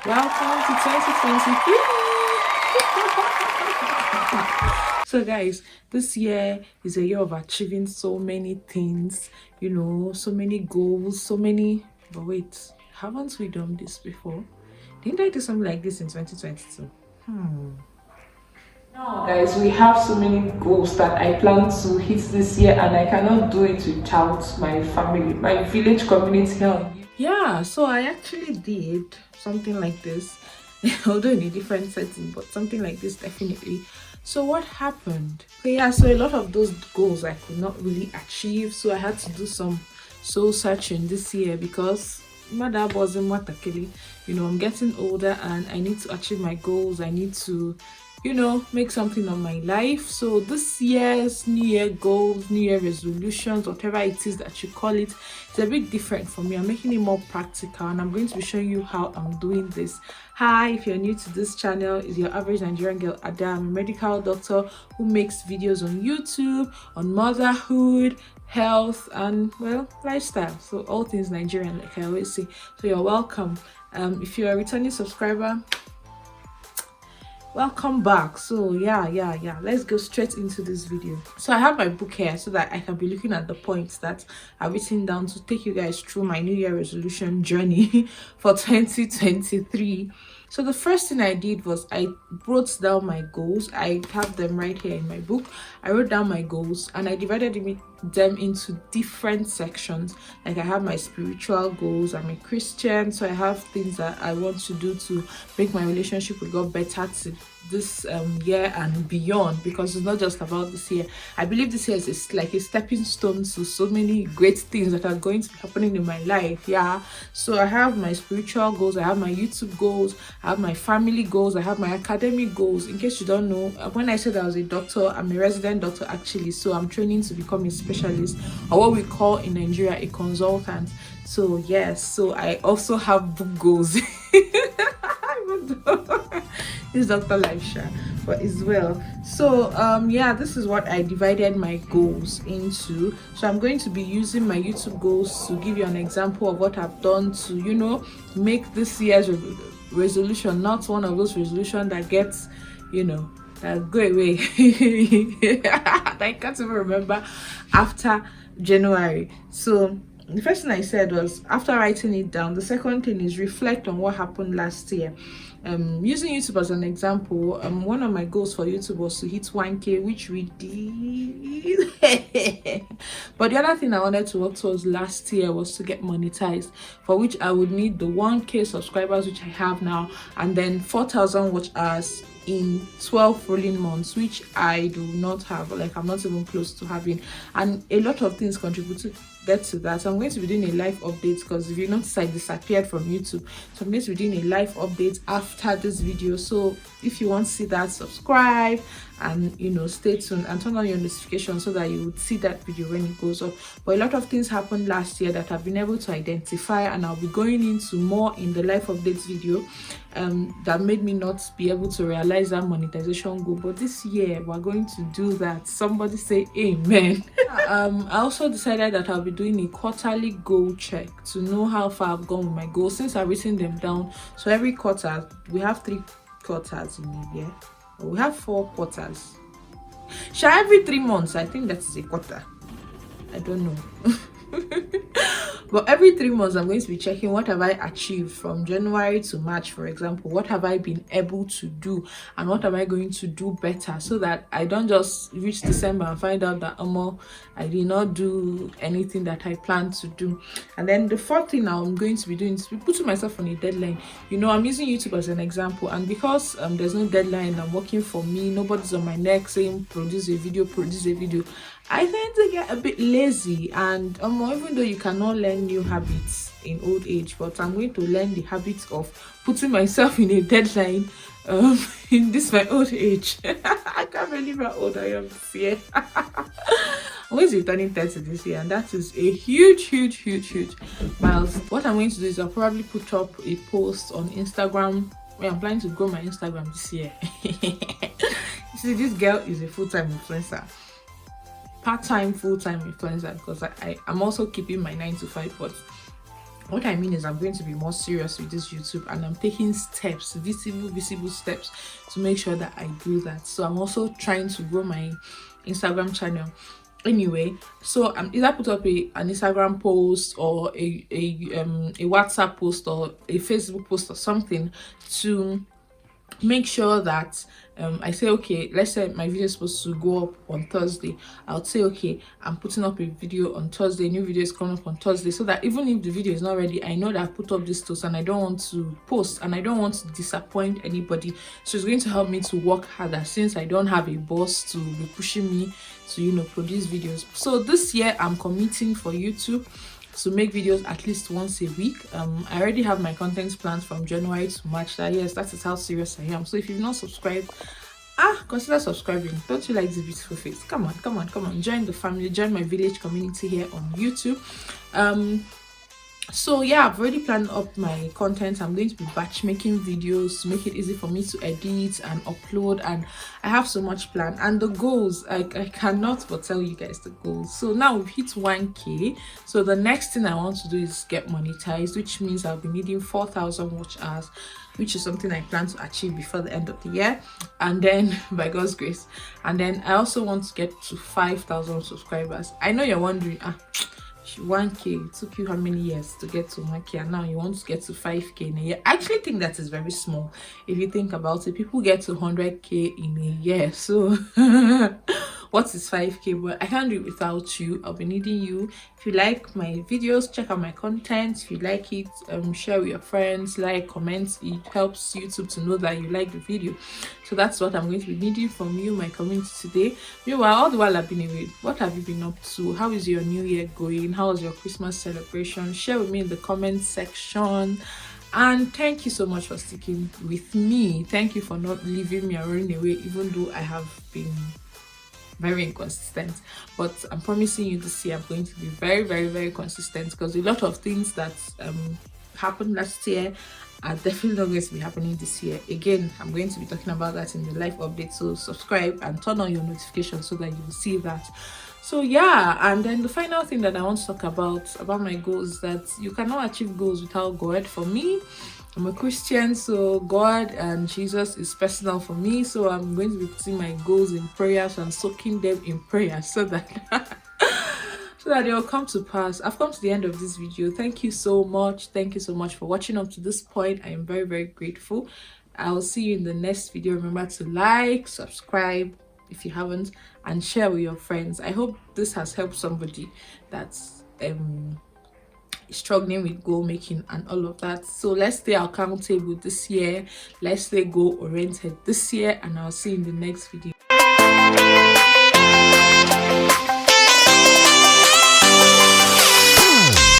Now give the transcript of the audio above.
Welcome to 2023. So guys, this year is a year of achieving so many things, so many goals, but wait, haven't we done this before? Didn't I do something like this in 2022? Now guys, we have so many goals that I plan to hit this year, and I cannot do it without my family, my village community help. Yeah, so I actually did something like this, although in a different setting, but something like this definitely. So what happened? Okay, yeah, so a lot of those goals I could not really achieve, so I had to do some soul searching this year because my dad wasn't matakili. I'm getting older and I need to achieve my goals. I need to make something of my life. So this year's new year goals, new year resolutions, whatever it is that you call it, it's a bit different for me. I'm making it more practical and I'm going to be showing you how I'm doing this. Hi, if you're new to this channel, it's your average Nigerian girl Ada. I'm a medical doctor who makes videos on YouTube on motherhood, health, and well, lifestyle. So all things Nigerian, like I always say. So you're welcome. If you're a returning subscriber, welcome back. So yeah, let's go straight into this video. So I have my book here so that I can be looking at the points that I've written down to take you guys through my new year resolution journey for 2023. So the first thing I did was I wrote down my goals. I have them right here in my book. I wrote down my goals and I divided them into different sections. Like I have my spiritual goals. I'm a Christian, so I have things that I want to do to make my relationship with God better to this year and beyond, because it's not just about this year. I believe this year is like a stepping stone to so many great things that are going to be happening in my life. Yeah, so I have my spiritual goals, I have my YouTube goals, I have my family goals, I have my academic goals. In case you don't know, when I said I was a doctor, I'm a resident doctor actually, so I'm training to become a specialist, or what we call in Nigeria a consultant. So yes, so I also have book goals. This Dr. Lifesha, but as well. So yeah, this is what I divided my goals into. So I'm going to be using my YouTube goals to give you an example of what I've done to make this year's resolution not one of those resolutions that gets that go away that I can't even remember after January. So the first thing I said was, after writing it down, the second thing is reflect on what happened last year. Using YouTube as an example, one of my goals for YouTube was to hit 1K, which we did. But the other thing I wanted to work towards last year was to get monetized, for which I would need the 1K subscribers, which I have now, and then 4,000 watch hours in 12 rolling months, which I do not have. Like, I'm not even close to having, and a lot of things contribute to get to that. So I'm going to be doing a live update, because if you notice, I disappeared from YouTube, so I'm going to be doing a live update after this video. So if you want to see that, subscribe and stay tuned and turn on your notifications so that you would see that video when it goes up. But a lot of things happened last year that I've been able to identify, and I'll be going into more in the live updates video, that made me not be able to realize that monetization goal. But this year we're going to do that. Somebody say amen. I also decided that I'll be doing a quarterly goal check to know how far I've gone with my goals, since I've written them down. So every quarter, we have 3 quarters in a year, or we have 4 quarters. Every 3 months, I think that is a quarter. I don't know. But every 3 months, I'm going to be checking what have I achieved from January to March, for example. What have I been able to do, and what am I going to do better, so that I don't just reach December and find out that I did not do anything that I planned to do. And then the fourth thing I'm going to be doing is putting myself on a deadline. I'm using YouTube as an example, and because there's no deadline, I'm working for me, nobody's on my neck saying produce a video, I tend to get a bit lazy. And even though you cannot learn new habits in old age, but I'm going to learn the habit of putting myself in a deadline in this my old age. I can't believe how old I am this year. I'm going to be turning 30 this year, and that is a huge milestone. What I'm going to do is I'll probably put up a post on Instagram. I'm planning to grow my Instagram this year. You see, this girl is a full-time influencer, part-time, full-time influencer, because I'm also keeping my 9 to 5, but What I mean is I'm going to be more serious with this YouTube, and I'm taking steps, visible steps, to make sure that I do that. So I'm also trying to grow my Instagram channel anyway. So I'm either put up an Instagram post or a WhatsApp post or a Facebook post or something to make sure that I say, okay, let's say my video is supposed to go up on Thursday. I'll say, okay, I'm putting up a video on Thursday, new video is coming up on Thursday, so that even if the video is not ready, I know that I've put up this post and I don't want to post and I don't want to disappoint anybody. So it's going to help me to work harder, since I don't have a boss to be pushing me to, you know, produce videos. So this year I'm committing for YouTube to make videos at least once a week. I already have my content plans from January to March. That, yes, that is how serious I am. So if you've not subscribed, consider subscribing. Don't you like this beautiful face? Come on, join the family, join my village community here on YouTube. So yeah, I've already planned up my content. I'm going to be batch making videos to make it easy for me to edit and upload, and I have so much planned. And the goals, I cannot but tell you guys the goals. So now we've hit 1K. So the next thing I want to do is get monetized, which means I'll be needing 4,000 watch hours, which is something I plan to achieve before the end of the year, and then by God's grace. And then I also want to get to 5,000 subscribers. I know you're wondering, 1K, it took you how many years to get to 1K, and now you want to get to 5K in a year? I actually think that is very small if you think about it. People get to 100K in a year, so what is 5K? But I can't do it without you. I'll be needing you. If you like my videos, check out my content. If you like it, share with your friends, like, comment. It helps YouTube to know that you like the video. So that's what I'm going to be needing from you, my community, today. Meanwhile, all the while I've been away, what have you been up to? How is your new year going? How was your Christmas celebration? Share with me in the comment section. And thank you so much for sticking with me. Thank you for not leaving me or running away, even though I have been very inconsistent. But I'm promising you this year I'm going to be very consistent, because a lot of things that happened last year are definitely not going to be happening this year. Again, I'm going to be talking about that in the live update, so subscribe and turn on your notifications so that you will see that. So yeah, and then the final thing that I want to talk about my goals is that you cannot achieve goals without God. For me, I'm a Christian, so God and Jesus is personal for me. So I'm going to be putting my goals in prayers and soaking them in prayer, so that so that they will come to pass. I've come to the end of this video. Thank you so much. Thank you so much for watching up to this point. I am very grateful. I'll see you in the next video. Remember to like, subscribe if you haven't, and share with your friends. I hope this has helped somebody that's struggling with goal making and all of that. So let's stay accountable this year. Let's stay goal oriented this year, and I'll see you in the next video.